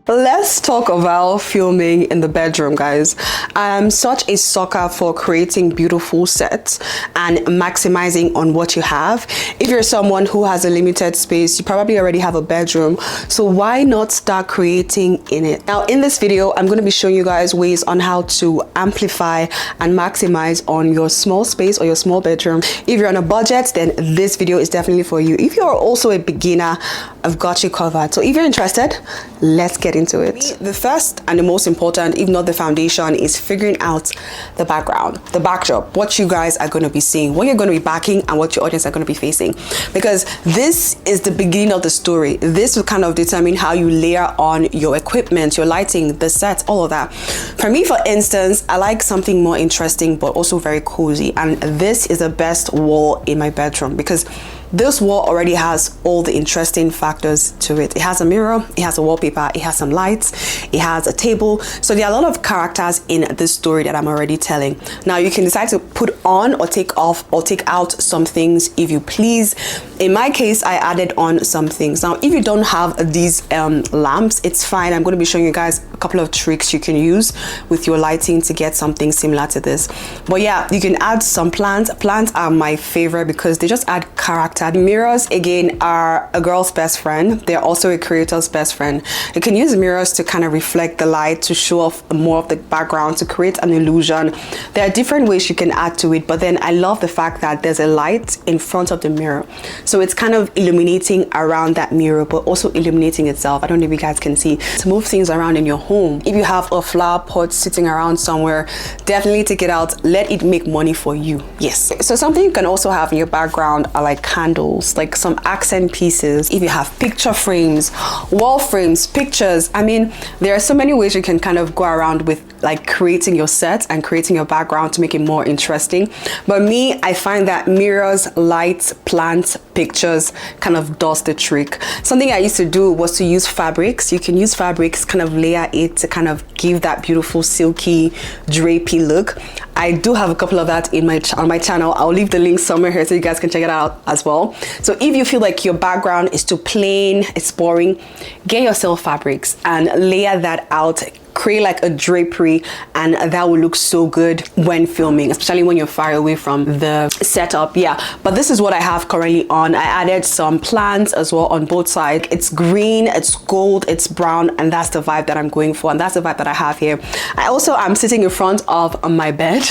Let's talk about filming in the bedroom, guys. I'm such a sucker for creating beautiful sets and maximizing on what you have. If you're someone who has a limited space, you probably already have a bedroom, so why not start creating in it? Now, in this video, I'm going to be showing you guys ways on how to amplify and maximize on your small space or your small bedroom. If you're on a budget, then this video is definitely for you. If you're also a beginner, I've got you covered. So if you're interested, let's get into it. The first and the most important, if not the foundation, is figuring out the background, the backdrop, what you guys are going to be seeing, what you're going to be backing, and what your audience are going to be facing. Because this is the beginning of the story. This will kind of determine how you layer on your equipment, your lighting, the sets, all of that. For me, for instance, I like something more interesting but also very cozy, and this is the best wall in my bedroom because this wall already has all the interesting factors to it. It has a mirror, it has a wallpaper, it has some lights, it has a table. So there are a lot of characters in this story that I'm already telling. Now you can decide to put on or take off or take out some things if you please. In my case, I added on some things. Now, if you don't have these lamps, it's fine. I'm going to be showing you guys a couple of tricks you can use with your lighting to get something similar to this. But yeah, you can add some plants. Plants are my favorite because they just add character. Mirrors, again, are a girl's best friend. They're also a creator's best friend. You can use mirrors to kind of reflect the light, to show off more of the background, to create an illusion. There are different ways you can add to it, but then I love the fact that there's a light in front of the mirror. So it's kind of illuminating around that mirror, but also illuminating itself. I don't know if you guys can see. To move things around in your home. If you have a flower pot sitting around somewhere, definitely take it out. Let it make money for you. Yes. So something you can also have in your background are like candles, like some accent pieces. If you have picture frames, wall frames, pictures, I mean, there are so many ways you can kind of go around with like creating your set and creating your background to make it more interesting. But me, I find that mirrors, lights, plants, pictures kind of does the trick. Something I used to do was to use fabrics. You can use fabrics, kind of layer it to kind of give that beautiful silky drapey look. I do have a couple of that in on my channel. I'll leave the link somewhere here so you guys can check it out as well. So if you feel like your background is too plain, it's boring, get yourself fabrics and layer that out. Create like a drapery, and that will look so good when filming, especially when you're far away from the setup. Yeah, but this is what I have currently on. I added some plants as well on both sides. It's green, it's gold, it's brown, and that's the vibe that I'm going for, and that's the vibe that I have here. I also am sitting in front of my bed.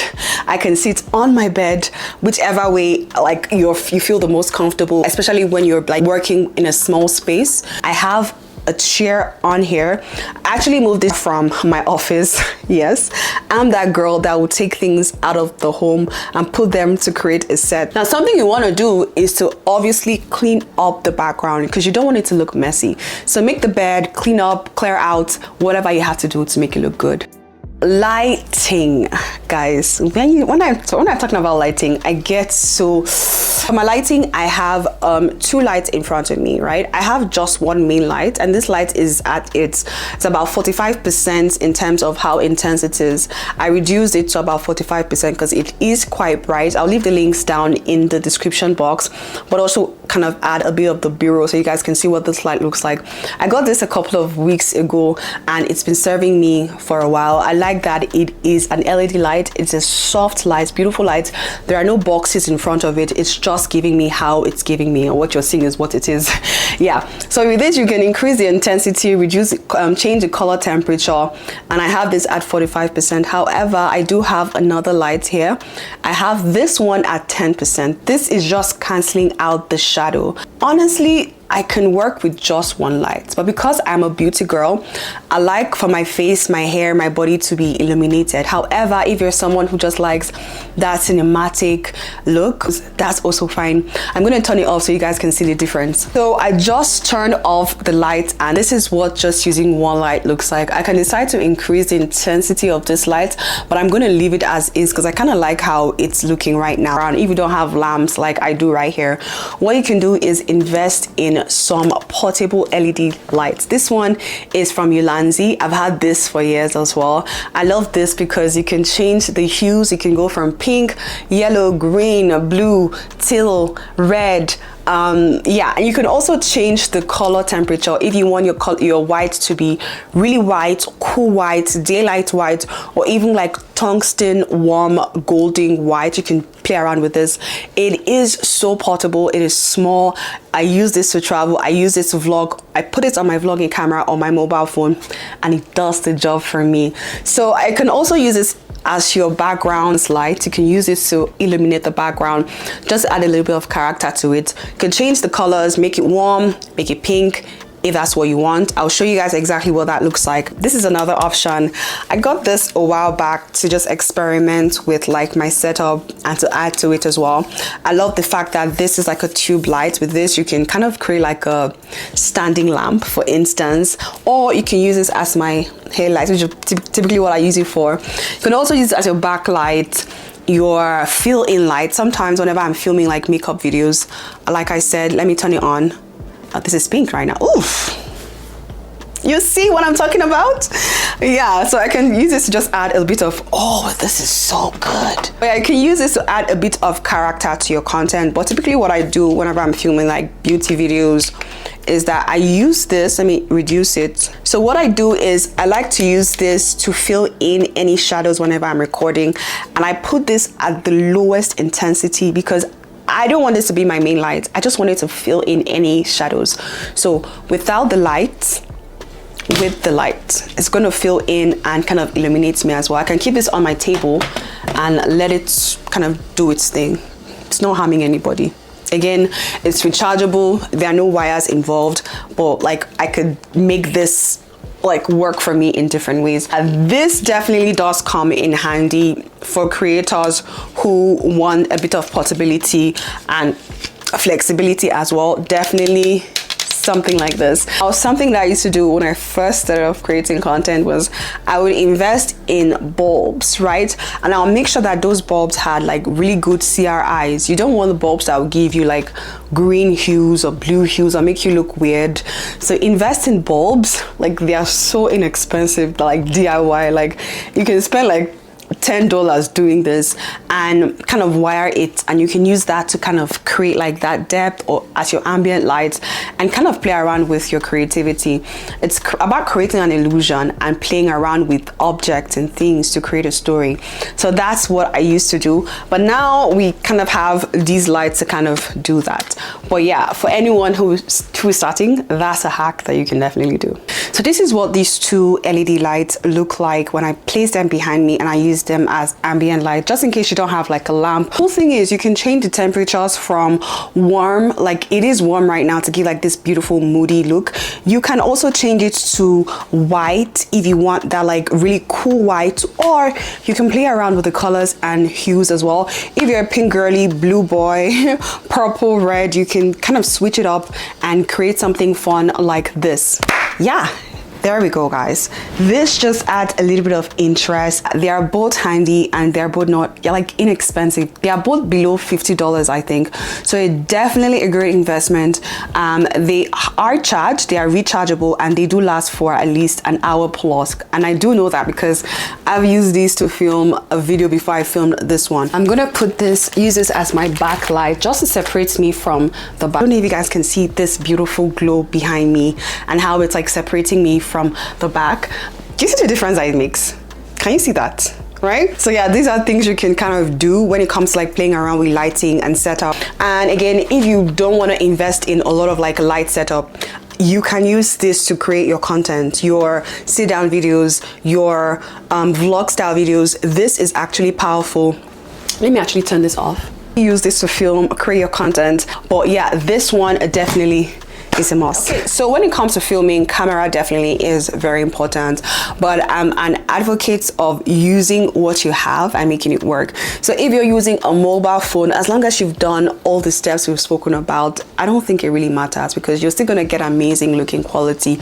I can sit on my bed, whichever way like you feel the most comfortable, especially when you're like working in a small space. I have a chair on here. I actually moved it from my office. Yes, I'm that girl that will take things out of the home and put them to create a set. Now, something you want to do is to obviously clean up the background because you don't want it to look messy. So make the bed, clean up, clear out, whatever you have to do to make it look good. Lighting, guys. When I'm talking about lighting, I get so. For my lighting, I have two lights in front of me, right? I have just one main light, and this light is it's about 45% in terms of how intense it is. I reduced it to about 45% because it is quite bright. I'll leave the links down in the description box, but also kind of add a bit of the bureau so you guys can see what this light looks like. I got this a couple of weeks ago, and it's been serving me for a while. I like that it is an LED light. It's a soft light, beautiful light. There are no boxes in front of it. It's just giving me how it's giving me, and what you're seeing is what it is. Yeah, so with this you can increase the intensity, reduce change the color temperature, and I have this at 45%. However, I do have another light here. I have this one at 10%. This is just canceling out the shadow. Honestly, I can work with just one light, but because I'm a beauty girl, I like for my face, my hair, my body to be illuminated. However, if you're someone who just likes that cinematic look, that's also fine. I'm going to turn it off so you guys can see the difference. So I just turned off the light, and this is what just using one light looks like. I can decide to increase the intensity of this light, but I'm going to leave it as is because I kind of like how it's looking right now. And if you don't have lamps like I do right here, what you can do is invest in some portable LED lights. This one is from Ulanzi. I've had this for years as well. I love this because you can change the hues. You can go from pink, yellow, green, blue, teal, red, Yeah, and you can also change the color temperature if you want your white to be really white, cool white, daylight white, or even like tungsten warm golden white. You can play around with this. It is so portable. It is small. I use this to travel. I use this to vlog. I put it on my vlogging camera on my mobile phone, and it does the job for me. So I can also use this as your background light. You can use this to illuminate the background, just add a little bit of character to it. You can change the colors, make it warm, make it pink, if that's what you want. I'll show you guys exactly what that looks like. This is another option. I got this a while back to just experiment with like my setup and to add to it as well. I love the fact that this is like a tube light. With this, you can kind of create like a standing lamp, for instance, or you can use this as my hair light, which is typically what I use it for. You can also use it as your backlight, your fill-in light. Sometimes whenever I'm filming like makeup videos, like I said, let me turn it on. This is pink right now. Oof. You see what I'm talking about? Yeah, so I can use this to just add a bit of, oh, this is so good. But yeah, you can use this to add a bit of character to your content. But typically what I do whenever I'm filming like beauty videos is that I use this, let me reduce it. So what I do is I like to use this to fill in any shadows whenever I'm recording. And I put this at the lowest intensity because I don't want this to be my main light. I just want it to fill in any shadows. So without the light, with the light, it's going to fill in and kind of illuminate me as well. I can keep this on my table and let it kind of do its thing. It's not harming anybody. Again, it's rechargeable. There are no wires involved, but like I could make this like work for me in different ways. This definitely does come in handy for creators who want a bit of portability and flexibility as well. Definitely something like this. Something that I used to do when I first started off creating content was I would invest in bulbs, right? And I'll make sure that those bulbs had like really good CRIs. You don't want the bulbs that will give you like green hues or blue hues or make you look weird. So invest in bulbs. Like they are so inexpensive, like DIY. Like you can spend like $10 doing this and kind of wire it, and you can use that to kind of create like that depth or as your ambient light and kind of play around with your creativity. It's about creating an illusion and playing around with objects and things to create a story. So that's what I used to do, but now we kind of have these lights to kind of do that. But yeah, for anyone who is starting, that's a hack that you can definitely do. So this is what these two LED lights look like when I place them behind me and I use them as ambient light, just in case you don't have like a lamp. Cool thing is you can change the temperatures from warm, like it is warm right now, to give like this beautiful moody look. You can also change it to white if you want that like really cool white, or you can play around with the colors and hues as well. If you're a pink girly, blue boy, purple, red, you can kind of switch it up and create something fun like this. Yeah, there we go, guys. This just adds a little bit of interest. They are both handy and they're both not like inexpensive. They are both below $50, I think. So it's definitely a great investment. They are charged, they are rechargeable, and they do last for at least an hour plus. And I do know that because I've used these to film a video before I filmed this one. I'm gonna use this as my backlight just to separate me from the back. I don't know if you guys can see this beautiful glow behind me and how it's like separating me from the back. Do you see the difference that it makes? Can you see that? Right? So yeah, these are things you can kind of do when it comes to like playing around with lighting and setup. And again, if you don't want to invest in a lot of like light setup, you can use this to create your content, your sit down videos, your vlog style videos. This is actually powerful. Let me actually turn this off. Use this to film, create your content. But yeah, this one definitely is a must. Okay, so when it comes to filming, camera definitely is very important, but I'm an advocate of using what you have and making it work. So if you're using a mobile phone, as long as you've done all the steps we've spoken about, I don't think it really matters because you're still going to get amazing looking quality.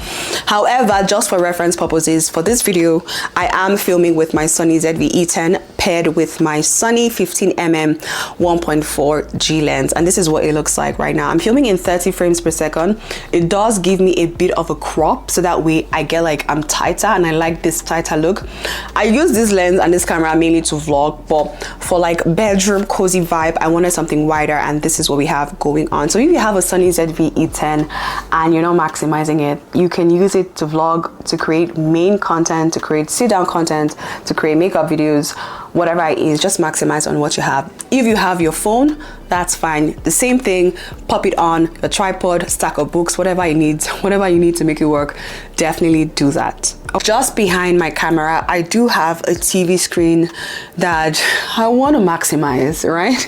However, just for reference purposes, for this video, I am filming with my Sony ZV-E10 paired with my Sony 15mm 1.4 G lens, and this is what it looks like right now. I'm filming in 30 frames per second. It does give me a bit of a crop, so that way I get like I'm tighter, and I like this tighter look. I use this lens and this camera mainly to vlog, but for like bedroom cozy vibe, I wanted something wider, and this is what we have going on. So if you have a Sony ZV-E10 and you're not maximizing it, you can use it to vlog, to create main content, to create sit-down content, to create makeup videos, whatever it is. Just maximize on what you have. If you have your phone, that's fine. The same thing, pop it on a tripod, stack of books, whatever you need to make it work, definitely do that. Just behind my camera, I do have a TV screen that I want to maximize, right?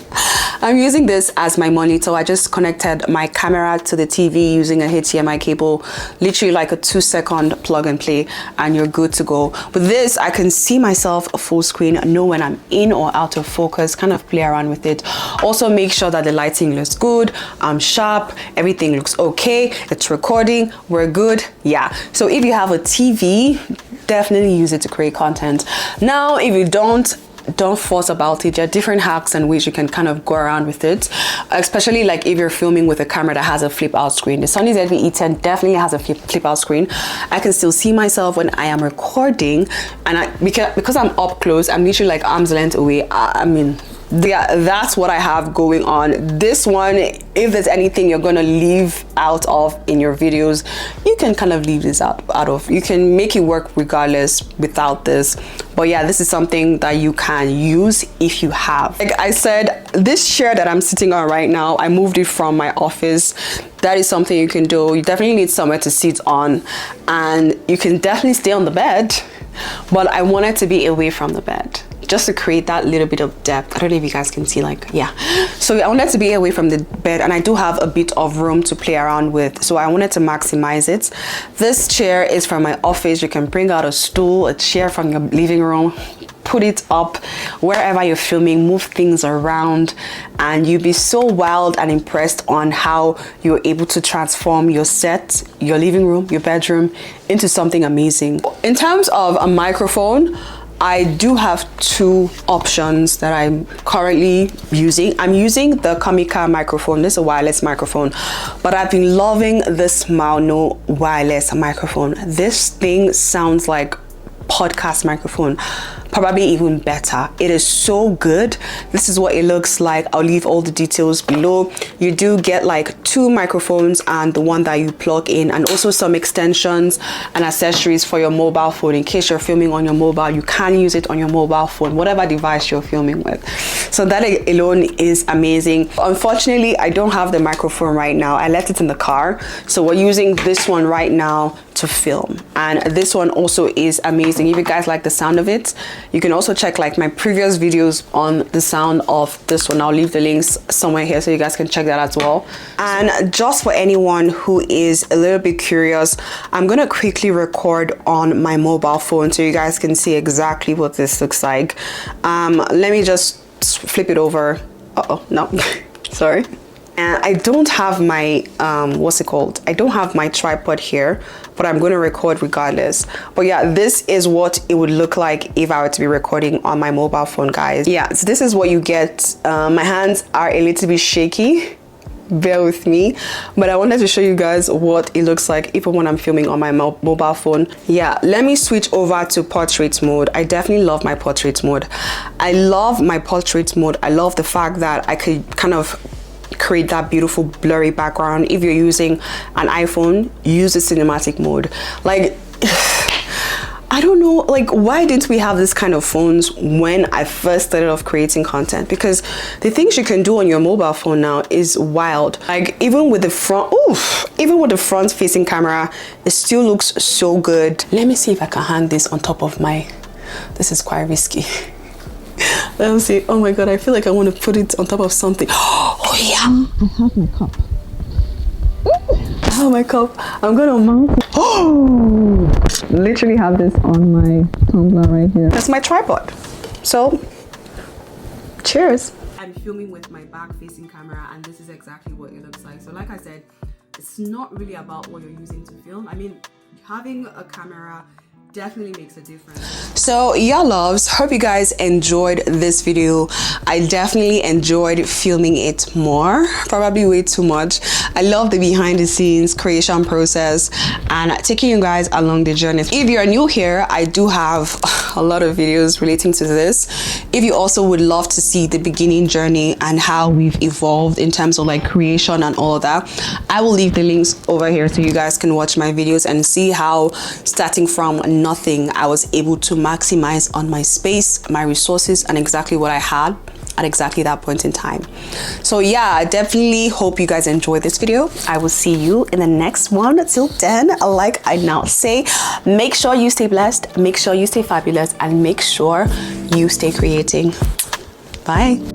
I'm using this as my monitor. I just connected my camera to the TV using a HDMI cable, literally like a 2-second plug and play, and you're good to go. With this, I can see myself full screen, know when I'm in or out of focus, kind of play around with it. Also make sure that the lighting looks good, I'm sharp, everything looks okay, it's recording, we're good. Yeah, so if you have a TV, definitely use it to create content. Now, if you don't force about it. There are different hacks and ways you can kind of go around with it, especially like if you're filming with a camera that has a flip out screen. The Sony ZV-E10 definitely has a flip out screen. I can still see myself when I am recording, and because I'm up close, I'm literally like arm's length away. I mean, yeah, that's what I have going on. This one, if there's anything you're gonna leave out of in your videos, you can kind of leave this out of. You can make it work regardless without this. But yeah, this is something that you can use if you have. Like I said, this chair that I'm sitting on right now, I moved it from my office. That is something you can do. You definitely need somewhere to sit on, and you can definitely stay on the bed, but I want it to be away from the bed, just to create that little bit of depth. I don't know if you guys can see, like, yeah. So I wanted to be away from the bed, and I do have a bit of room to play around with, so I wanted to maximize it. This chair is from my office. You can bring out a stool, a chair from your living room, put it up wherever you're filming, move things around, and you'll be so wild and impressed on how you're able to transform your set, your living room, your bedroom into something amazing. In terms of a microphone, I do have two options that I'm currently using. I'm using the Kamika microphone. This is a wireless microphone, but I've been loving this Mauno wireless microphone. This thing sounds like podcast microphone, probably even better. It is so good. This is what it looks like. I'll leave all the details below. You do get like two microphones and the one that you plug in, and also some extensions and accessories for your mobile phone. In case you're filming on your mobile, you can use it on your mobile phone, whatever device you're filming with. So that alone is amazing. Unfortunately, I don't have the microphone right now. I left it in the car, so we're using this one right now to film, and this one also is amazing. If you guys like the sound of it, you can also check like my previous videos on the sound of this one. I'll leave the links somewhere here so you guys can check that as well. And just for anyone who is a little bit curious, I'm gonna quickly record on my mobile phone so you guys can see exactly what this looks like. Let me just flip it over. No, sorry. And I don't have my what's it called, I don't have my tripod here, but I'm going to record regardless. But yeah, this is what it would look like if I were to be recording on my mobile phone, guys. Yeah, so this is what you get. My hands are a little bit shaky, bear with me, but I wanted to show you guys what it looks like even when I'm filming on my mobile phone. Yeah, let me switch over to portrait mode. I definitely love my portrait mode. I love my portrait mode. I love the fact that I could kind of create that beautiful blurry background. If you're using an iPhone, use the cinematic mode. Like, I don't know, like, why didn't we have this kind of phones when I first started off creating content? Because the things you can do on your mobile phone now is wild. Like, even with the front facing camera, it still looks so good. Let me see if I can hang this on top of my, this is quite risky. Let me see. Oh my god, I feel like I want to put it on top of something. Oh yeah, I have my cup. I have my cup. I'm gonna mount it. Oh, literally have this on my tumbler right here. That's my tripod. So, cheers. I'm filming with my back facing camera, and this is exactly what it looks like. So like I said, it's not really about what you're using to film. I mean, having a camera definitely makes a difference. So yeah, loves, hope you guys enjoyed this video. I definitely enjoyed filming it more, probably way too much. I love the behind the scenes creation process and taking you guys along the journey. If you're new here, I do have a lot of videos relating to this. If you also would love to see the beginning journey and how we've evolved in terms of like creation and all of that, I will leave the links over here so you guys can watch my videos and see how starting from nothing I was able to maximize on my space, my resources, and exactly what I had at exactly that point in time. So yeah, I definitely hope you guys enjoyed this video. I will see you in the next one. Till then, like I now say, make sure you stay blessed, make sure you stay fabulous, and make sure you stay creating. Bye.